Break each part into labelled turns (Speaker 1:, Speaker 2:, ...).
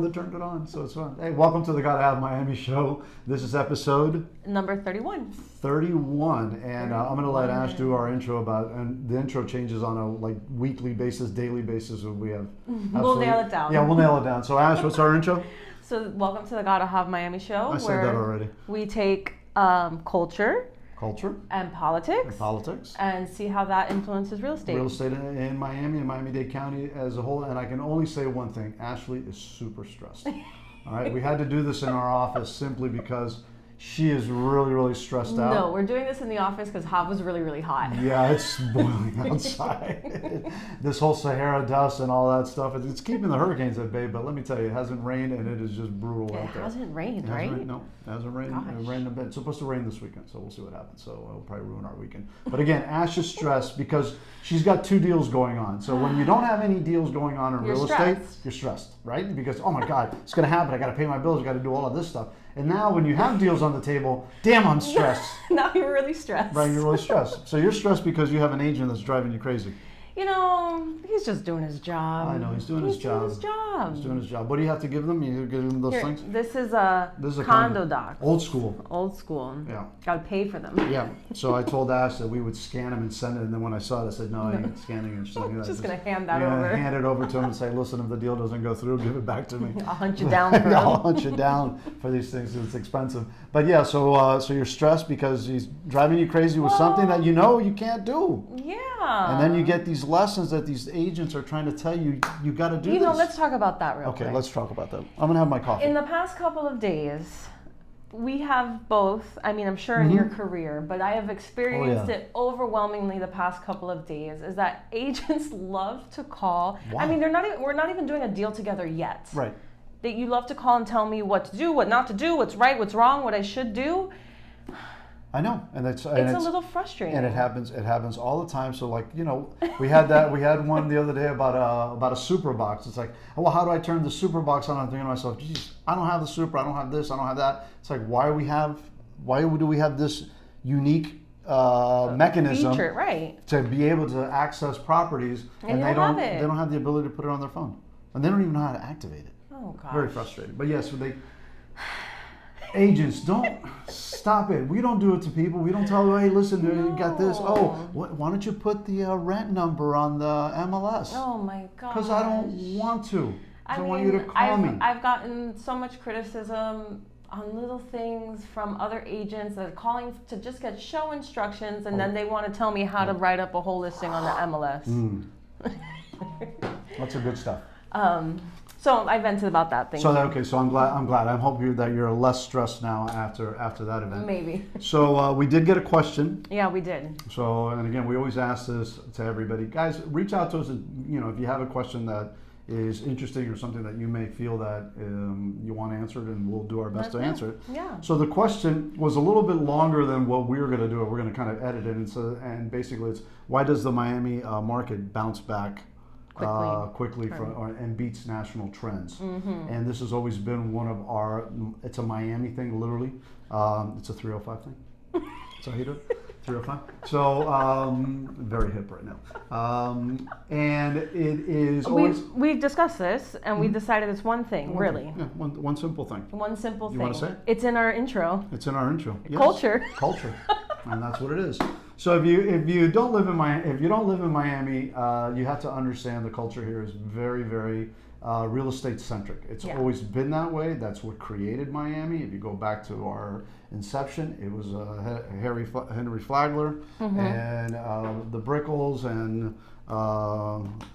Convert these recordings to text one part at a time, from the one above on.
Speaker 1: that turned it on, so it's fun. Hey, welcome to the Gotta Have Miami show. This is episode
Speaker 2: number 31.
Speaker 1: 31, and I'm going to let Ash do our intro and the intro changes on a weekly basis, daily basis. We have.
Speaker 2: We'll nail it down.
Speaker 1: Yeah, we'll nail it down. So Ash, what's our intro?
Speaker 2: So welcome to the Gotta Have Miami show.
Speaker 1: I said that already.
Speaker 2: We take culture and politics and see how that influences real estate.
Speaker 1: Real estate in Miami and Miami-Dade County as a whole. And I can only say one thing: Ashley is super stressed. All right, we had to do this in our office simply because she is really, really stressed out.
Speaker 2: No, we're doing this in the office because Jav was really, really hot.
Speaker 1: Yeah, it's boiling outside. This whole Sahara dust and all that stuff, it's keeping the hurricanes at bay, but let me tell you, it hasn't rained and it is just brutal out there.
Speaker 2: It hasn't rained, right?
Speaker 1: No, it hasn't rained.
Speaker 2: Gosh.
Speaker 1: It rained a bit. It's supposed to rain this weekend, so we'll see what happens. So it'll probably ruin our weekend. But again, Ash is stressed because she's got 2 deals going on. So when you don't have any deals going on in real estate, you're stressed, right? Because, oh my God, it's going to happen. I got to pay my bills. I got to do all of this stuff. And now when you have deals on the table, damn, I'm stressed.
Speaker 2: Now you're really stressed.
Speaker 1: Right, you're really stressed. So you're stressed because you have an agent that's driving you crazy.
Speaker 2: You know, he's just doing his job.
Speaker 1: I know, he's doing his job.
Speaker 2: He's doing his job.
Speaker 1: What do you have to give them? You give them those things?
Speaker 2: This is a condo doc.
Speaker 1: Old school.
Speaker 2: Old school.
Speaker 1: Yeah.
Speaker 2: Got to pay for them.
Speaker 1: Yeah. So I told Ash that we would scan them and send it, and then when I saw it, I said, no, I ain't scanning it.
Speaker 2: I'm just going to hand that over.
Speaker 1: Hand it over to him and say, listen, if the deal doesn't go through, give it back to me.
Speaker 2: I'll hunt you down for
Speaker 1: I'll hunt you down for these things. It's expensive. But yeah, so you're stressed because he's driving you crazy with something that you know you can't do.
Speaker 2: Yeah.
Speaker 1: And then you get these lessons that these agents are trying to tell you, you got to do this.
Speaker 2: You know, let's talk about that real quick.
Speaker 1: Okay, let's talk about that. I'm going to have my coffee.
Speaker 2: In the past couple of days, we have both, I mean, I'm sure in your career, but I have experienced it overwhelmingly the past couple of days, is that agents love to call.
Speaker 1: Why?
Speaker 2: I mean, we're not even doing a deal together yet.
Speaker 1: Right.
Speaker 2: That you love to call and tell me what to do, what not to do, what's right, what's wrong, what I should do.
Speaker 1: I know, and it's a
Speaker 2: little frustrating.
Speaker 1: And it happens all the time. So we had one the other day about a super box. It's like, well, how do I turn the super box on? I'm thinking to myself, geez, I don't have the super, I don't have this, I don't have that. It's like, why do we have this unique mechanism
Speaker 2: feature, right,
Speaker 1: to be able to access properties, and they don't have the ability to put it on their phone, and they don't even know how to activate it.
Speaker 2: Oh gosh.
Speaker 1: Very frustrating. But yes, agents, don't stop it. We don't do it to people. We don't tell them, hey, listen, you got this. Oh, why don't you put the rent number on the MLS?
Speaker 2: Oh my God.
Speaker 1: Because I don't want to. I want you to call
Speaker 2: I've gotten so much criticism on little things from other agents that are calling to just get show instructions, and then they want to tell me how to write up a whole listing on the MLS.
Speaker 1: That's the good stuff.
Speaker 2: So I vented about that thing.
Speaker 1: So I'm glad. I hope that you're less stressed now after that event.
Speaker 2: Maybe.
Speaker 1: So we did get a question.
Speaker 2: Yeah, we did.
Speaker 1: So, and again, we always ask this to everybody. Guys, reach out to us. If you have a question that is interesting or something that you may feel that you want answered, and we'll do our best to answer it.
Speaker 2: Yeah.
Speaker 1: So the question was a little bit longer than what we were going to do. We're going to kind of edit it, and basically it's, why does the Miami market bounce back quickly and beats national trends? And this has always been one of it's a Miami thing, literally. It's a 305 thing. That's how you do it? 305. So very hip right now. And it is always...
Speaker 2: We've discussed this, and we decided it's one thing, really.
Speaker 1: Yeah, one simple thing.
Speaker 2: One simple thing.
Speaker 1: You want to say it?
Speaker 2: It's in our intro.
Speaker 1: It's in our intro. Yes.
Speaker 2: Culture.
Speaker 1: Culture. And that's what it is. So if you don't live in Miami, you have to understand the culture here is very, very real estate centric. It's always been that way. That's what created Miami. If you go back to our inception, it was Henry Flagler and the Brickles and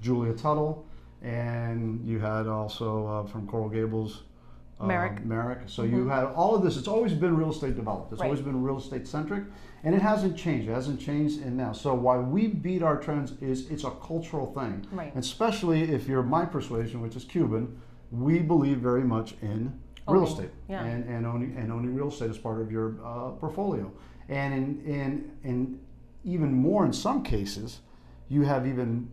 Speaker 1: Julia Tuttle, and you had also from Coral Gables. Merrick. So you had all of this. It's always been real estate developed. It's always been real estate centric, and it hasn't changed. It hasn't changed in now. So why we beat our trends is it's a cultural thing.
Speaker 2: Right.
Speaker 1: And especially if you're my persuasion, which is Cuban, we believe very much in real estate and owning real estate as part of your portfolio. And in even more in some cases, you have even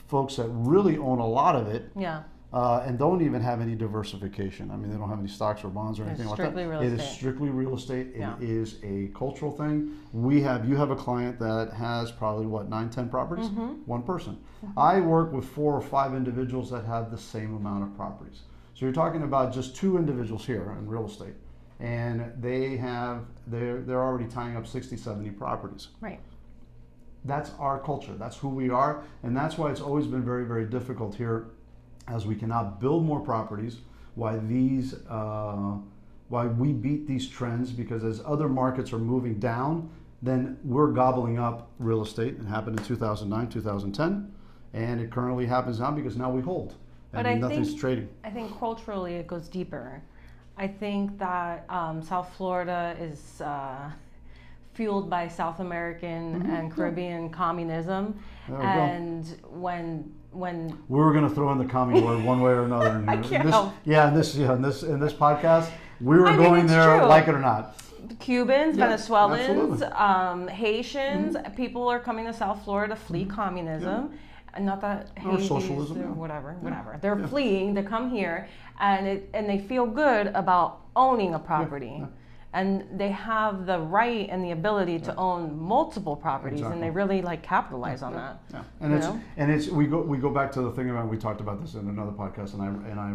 Speaker 1: folks that really own a lot of it.
Speaker 2: Yeah.
Speaker 1: And don't even have any diversification. I mean, they don't have any stocks or bonds or anything like that. It is strictly real estate. It is a cultural thing. You have a client that has probably 9, 10 properties? One person. I work with 4 or 5 individuals that have the same amount of properties. So you're talking about just two individuals here in real estate, and they're already tying up 60, 70 properties.
Speaker 2: Right.
Speaker 1: That's our culture. That's who we are, and that's why it's always been very, very difficult here, as we cannot build more properties. Why we beat these trends, because as other markets are moving down, then we're gobbling up real estate. It happened in 2009, 2010, and it currently happens now because now we hold, and nothing's trading.
Speaker 2: I think culturally it goes deeper. I think that South Florida is fueled by South American and Caribbean communism, and when
Speaker 1: we were going to throw in the commie word one way or another.
Speaker 2: I can't help.
Speaker 1: In this podcast, we were going there, true. Like it or not.
Speaker 2: Cubans, Venezuelans, Haitians, people are coming to South Florida to flee communism. And not that Haiti
Speaker 1: socialism,
Speaker 2: or whatever. They're fleeing to come here, and they feel good about owning a property. And they have the right and the ability to own multiple properties, and they really capitalize on that.
Speaker 1: Yeah, and we go back to the thing about, we talked about this in another podcast, and I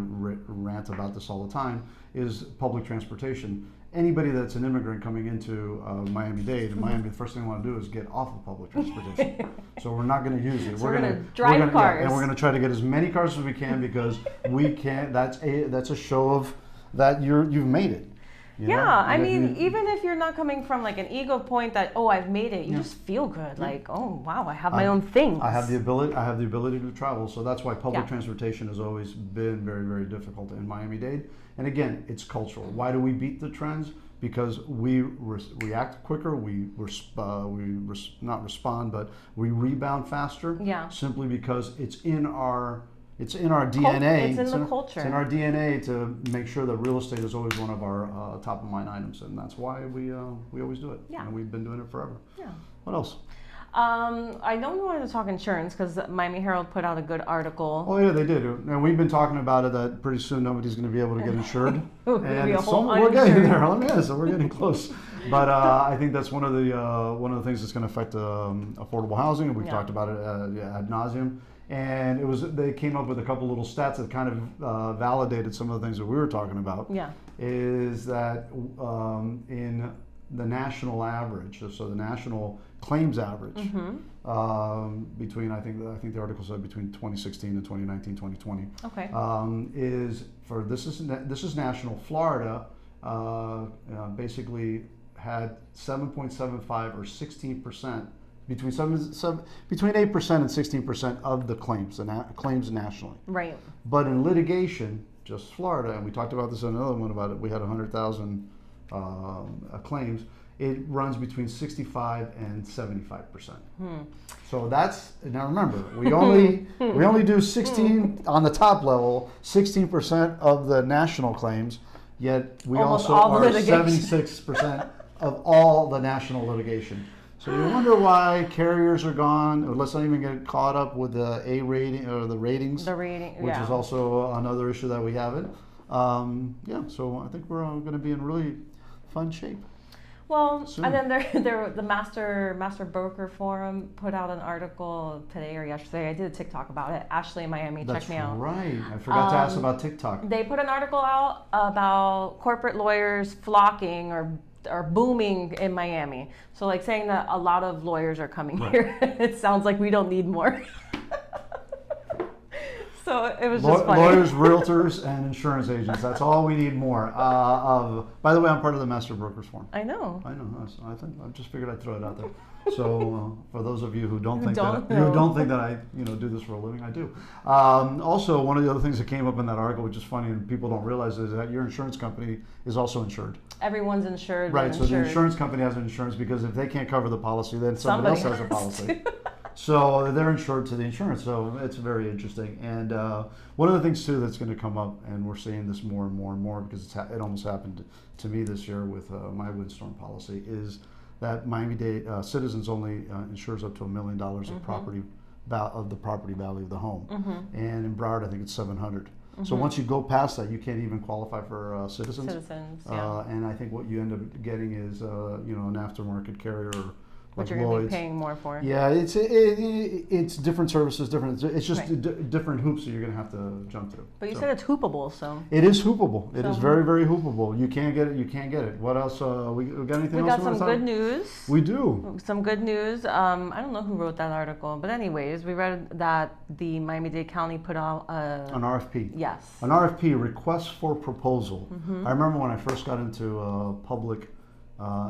Speaker 1: rant about this all the time, is public transportation. Anybody that's an immigrant coming into Miami-Dade, the first thing we want to do is get off of public transportation. So we're not going to use it.
Speaker 2: So we're going to drive cars,
Speaker 1: and we're going to try to get as many cars as we can, because we can't. That's a show of that you've made it.
Speaker 2: I mean, even if you're not coming from an ego point that, oh, I've made it, you just feel good. Oh wow, I have my own things.
Speaker 1: I have the ability to travel. So that's why public transportation has always been very, very difficult in Miami-Dade. And again, it's cultural. Why do we beat the trends? Because we react quicker. We not respond, but we rebound faster.
Speaker 2: Yeah.
Speaker 1: Simply because it's in our DNA.
Speaker 2: It's in the culture.
Speaker 1: It's in our DNA to make sure that real estate is always one of our top of mind items, and that's why we always do it.
Speaker 2: Yeah.
Speaker 1: And we've been doing it forever.
Speaker 2: Yeah.
Speaker 1: What else?
Speaker 2: I don't want to talk insurance, because Miami Herald put out a good article.
Speaker 1: Oh yeah, they did. And we've been talking about it, that pretty soon nobody's going to be able to get insured.
Speaker 2: We're
Speaker 1: getting there. So we're getting close. But I think that's one of the things that's going to affect affordable housing, and we've talked about it ad nauseum. And they came up with a couple little stats that kind of validated some of the things that we were talking about.
Speaker 2: Yeah.
Speaker 1: Is that in the national average, so the national claims average, between I think the article said between 2016 and 2019, 2020.
Speaker 2: Okay.
Speaker 1: This is national. Florida basically had 7.75 or 16%. Between 8% and 16% of the claims nationally. Right. But in litigation, just Florida, and we talked about this in another one about it. We had 100,000 claims. It runs between 65 and 75%. So now remember, we only do 16 on the top level, 16% of the national claims. Yet we also are 76% of all the national litigation. So you wonder why carriers are gone, or let's not even get caught up with the A rating or the ratings. Which is also another issue that we have it. So I think we're going to be in really fun shape.
Speaker 2: Well, soon. And then the Master Broker Forum put out an article today or yesterday. I did a TikTok about it. Ashley in Miami, check me out.
Speaker 1: That's right. I forgot to ask about TikTok.
Speaker 2: They put an article out about corporate lawyers flocking or booming in Miami. So saying that a lot of lawyers are coming here. It sounds like we don't need more. So it was just funny.
Speaker 1: Lawyers, realtors, and insurance agents. That's all we need more of. By the way, I'm part of the Master Brokers Forum.
Speaker 2: I know.
Speaker 1: I just figured I'd throw it out there. So for those of you who don't think that I do this for a living, I do. Also, one of the other things that came up in that article, which is funny and people don't realize, is that your insurance company is also insured.
Speaker 2: Everyone's insured.
Speaker 1: Right. So the insurance company has insurance, because if they can't cover the policy, then somebody else has a policy. So they're insured to the insurance. So it's very interesting. And one of the things too that's going to come up, and we're seeing this more and more and more, because it almost happened to me this year with my windstorm policy, is that Miami-Dade Citizens only insures up to $1 million of property of the property value of the home, and in Broward I think it's 700. So once you go past that, you can't even qualify for Citizens.
Speaker 2: Yeah.
Speaker 1: And I think what you end up getting is an aftermarket carrier
Speaker 2: Which you're going to be paying more for.
Speaker 1: Yeah, it's different services, different. It's just different hoops that you're going to have to jump through.
Speaker 2: But you said it's hoopable, so.
Speaker 1: It is hoopable. It is very, very hoopable. You can't get it. You can't get it. What else? We got anything else?
Speaker 2: We got some good news.
Speaker 1: We do.
Speaker 2: Some good news. I don't know who wrote that article, but anyways, we read that the Miami-Dade County put out
Speaker 1: an RFP.
Speaker 2: Yes.
Speaker 1: An RFP, request for proposal. I remember when I first got into public.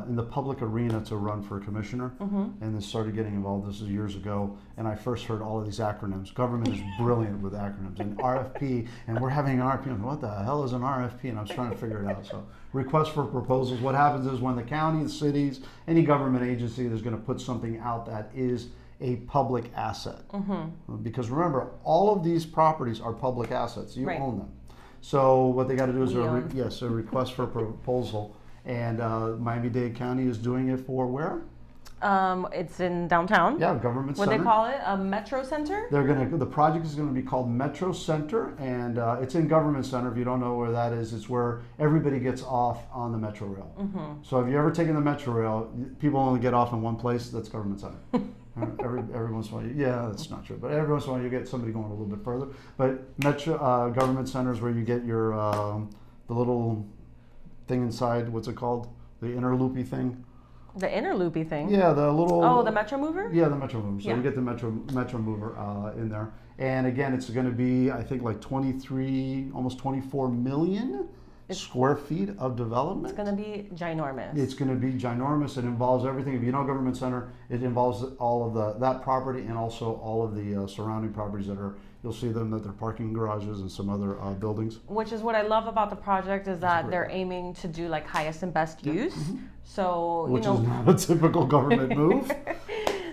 Speaker 1: In the public arena to run for commissioner, and then started getting involved. This is years ago, and I first heard all of these acronyms. Government is brilliant with acronyms, and RFP, and we're having an RFP. And what the hell is an RFP? And I was trying to figure it out. So, request for proposals. What happens is when the county, the cities, any government agency is going to put something out that is a public asset. Because remember, all of these properties are public assets. You own them. So what they got to do is a request for proposal. And Miami-Dade County is doing it for where?
Speaker 2: It's in downtown.
Speaker 1: Yeah, government center.
Speaker 2: What they call it? A MetroCenter?
Speaker 1: The project is going to be called MetroCenter, and it's in government center. If you don't know where that is, it's where everybody gets off on the Metro Rail. So if you ever taken the Metro Rail, people only get off in one place. That's government center. Every once in a while, that's not true, but every once in a while you get somebody going a little bit further. But government center is where you get your the little thing inside, what's it called? The inner loopy thing?
Speaker 2: The inner loopy thing?
Speaker 1: Yeah, the little...
Speaker 2: Oh, the Metro Mover?
Speaker 1: Yeah, the Metro Mover. So you get the Metro Mover in there. And again, it's going to be, I think, like 23, almost 24 million square feet of development.
Speaker 2: It's going to be ginormous.
Speaker 1: It's going to be ginormous. It involves everything. If you know government center, it involves all of that property and also all of the surrounding properties that are... You'll see them that they're parking garages and some other buildings.
Speaker 2: Which is what I love about the project is that they're aiming to do like highest and best use. So
Speaker 1: which is not a typical government move.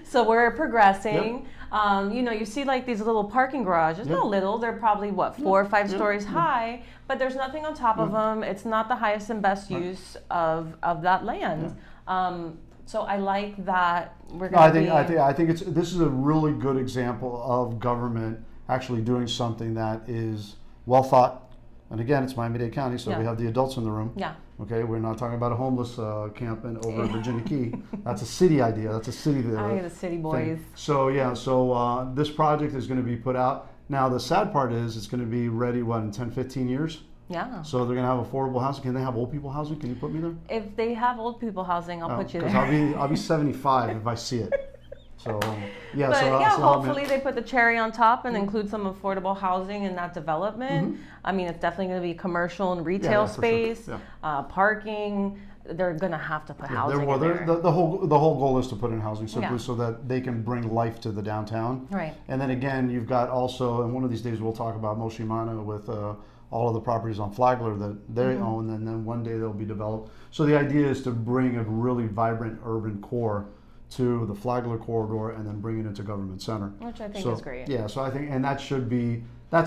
Speaker 2: So we're progressing. You see like these little parking garages. Not little. They're probably 4 or 5 stories high, but there's nothing on top of them. It's not the highest and best use of that land. So I like that we're going to
Speaker 1: I think this is a really good example of government actually doing something that is well thought. And again, it's Miami-Dade County, so we have the adults in the room. Yeah. Okay, we're not talking about a homeless camp over in Virginia Key. That's a city idea. That's a city.
Speaker 2: I the city boys.
Speaker 1: Thing. So this project is going to be put out. Now the sad part is it's going to be ready in 10, 15 years.
Speaker 2: Yeah.
Speaker 1: So they're going to have affordable housing. Can they have old people housing? Can you put me there?
Speaker 2: If they have old people housing, I'll put you there.
Speaker 1: Because I'll be 75 if I see it. So
Speaker 2: hopefully they put the cherry on top and include some affordable housing in that development. I mean, it's definitely going to be commercial and retail space, parking. They're going to have to put housing in there.
Speaker 1: The whole goal is to put in housing simply so that they can bring life to the downtown.
Speaker 2: Right.
Speaker 1: And then again, you've got also, and one of these days we'll talk about Moshimana with all of the properties on Flagler that they own, and then one day they'll be developed. So the idea is to bring a really vibrant urban core to the Flagler corridor and then bring it into government center,
Speaker 2: which I think is great.
Speaker 1: Yeah, so I think, and that's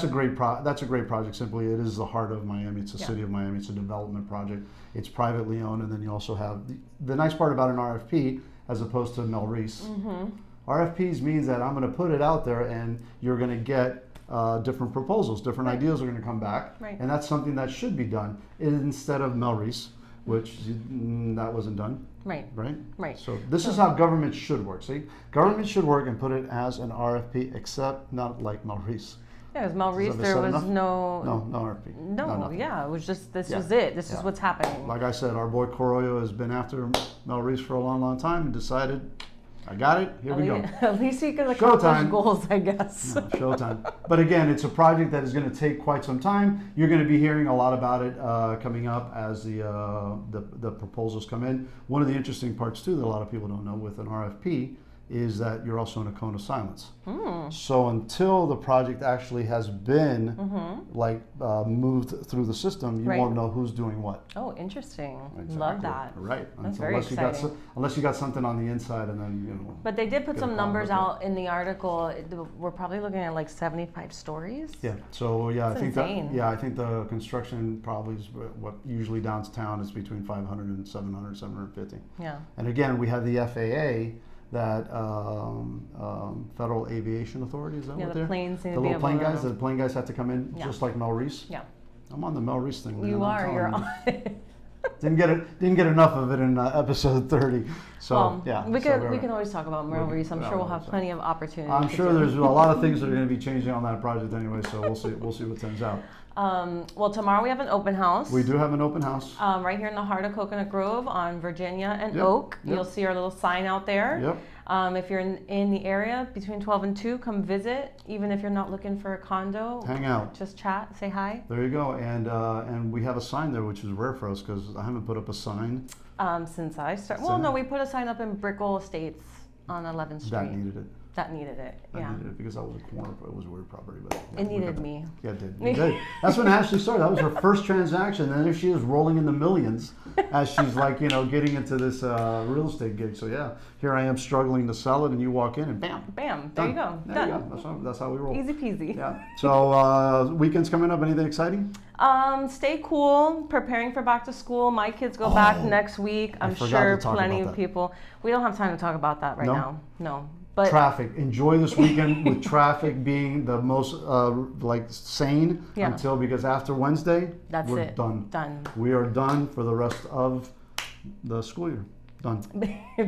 Speaker 1: a great project. Simply, it is the heart of Miami. It's the city of Miami. It's a development project. It's privately owned, and then you also have the nice part about an RFP as opposed to Melreese. RFPs means that I'm going to put it out there, and you're going to get different proposals, different ideas are going to come back, and that's something that should be done instead of Melreese, which that wasn't done. Right. So this is how government should work. See, government should work and put it as an RFP, except not like Melreese.
Speaker 2: Yeah, because Melreese, there was no
Speaker 1: RFP.
Speaker 2: No, it was just this was it. This is what's happening.
Speaker 1: Like I said, our boy Coroyo has been after Melreese for a long, long time and decided, I got it. Here we go.
Speaker 2: At least he can accomplish goals, I guess.
Speaker 1: Showtime. But again, it's a project that is going to take quite some time. You're going to be hearing a lot about it coming up as the proposals come in. One of the interesting parts too that a lot of people don't know with an RFP is that you're also in a cone of silence. So until the project actually has been moved through the system, you won't know who's doing what.
Speaker 2: Oh, interesting. Exactly. Love that.
Speaker 1: Right.
Speaker 2: That's very exciting.
Speaker 1: Unless you got something on the inside, and then
Speaker 2: But they did put some numbers out in the article. We're probably looking at like 75 stories.
Speaker 1: Yeah. So I think
Speaker 2: insane.
Speaker 1: I think the construction probably is what usually downtown is between 500 and 700, 750.
Speaker 2: Yeah.
Speaker 1: And again, we have the FAA. That Federal Aviation Authority, is that what they're?
Speaker 2: The planes need
Speaker 1: the
Speaker 2: to be
Speaker 1: little plane
Speaker 2: able
Speaker 1: guys. The plane guys have to come in just like Melreese.
Speaker 2: Yeah.
Speaker 1: I'm on the Melreese thing. Man.
Speaker 2: You're on it.
Speaker 1: Didn't get enough of it in episode 30. So
Speaker 2: well,
Speaker 1: yeah,
Speaker 2: we can always talk about Myrtle Reese. I'm sure we'll have plenty of opportunities.
Speaker 1: I'm sure there's a lot of things that are going to be changing on that project anyway. So we'll see what turns out.
Speaker 2: Well, tomorrow we have an open house.
Speaker 1: We do have an open house.
Speaker 2: Right here in the heart of Coconut Grove on Virginia and Oak. You'll see our little sign out there.
Speaker 1: Yep.
Speaker 2: If you're in the area between 12 and 2, come visit. Even if you're not looking for a condo,
Speaker 1: hang out,
Speaker 2: just chat, say hi.
Speaker 1: There you go. And we have a sign there, which is rare for us because I haven't put up a sign
Speaker 2: since I started. Well, no, we put a sign up in Brickell Estates on 11th Street.
Speaker 1: That needed it.
Speaker 2: That needed it.
Speaker 1: I needed it because that was a corner. It was a weird property, but
Speaker 2: it needed me.
Speaker 1: Yeah, it did. It did. That's when Ashley started. That was her first transaction, and there she is rolling in the millions as she's like, getting into this real estate gig. So yeah, here I am struggling to sell it, and you walk in and bam,
Speaker 2: bam,
Speaker 1: there
Speaker 2: you go.
Speaker 1: There you go. That's how we roll.
Speaker 2: Easy peasy.
Speaker 1: Yeah. So weekends coming up. Anything exciting?
Speaker 2: Stay cool. Preparing for back to school. My kids go back next week. I'm sure plenty of people. We don't have time to talk about that right now. No. But
Speaker 1: traffic. Enjoy this weekend with traffic being the most sane because after Wednesday, we're done.
Speaker 2: Done.
Speaker 1: We are done for the rest of the school year. Done.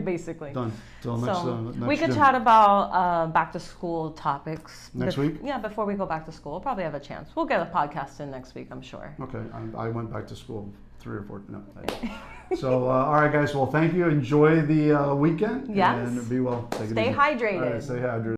Speaker 2: Basically.
Speaker 1: Done. Till next
Speaker 2: we could chat about back to school topics
Speaker 1: next week.
Speaker 2: Yeah, before we go back to school, we'll probably have a chance. We'll get a podcast in next week, I'm sure.
Speaker 1: Okay. I went back to school 3 or 4. No. So all right, guys. Well, thank you. Enjoy the weekend.
Speaker 2: Yes.
Speaker 1: And be well.
Speaker 2: Stay hydrated.
Speaker 1: All right, stay hydrated.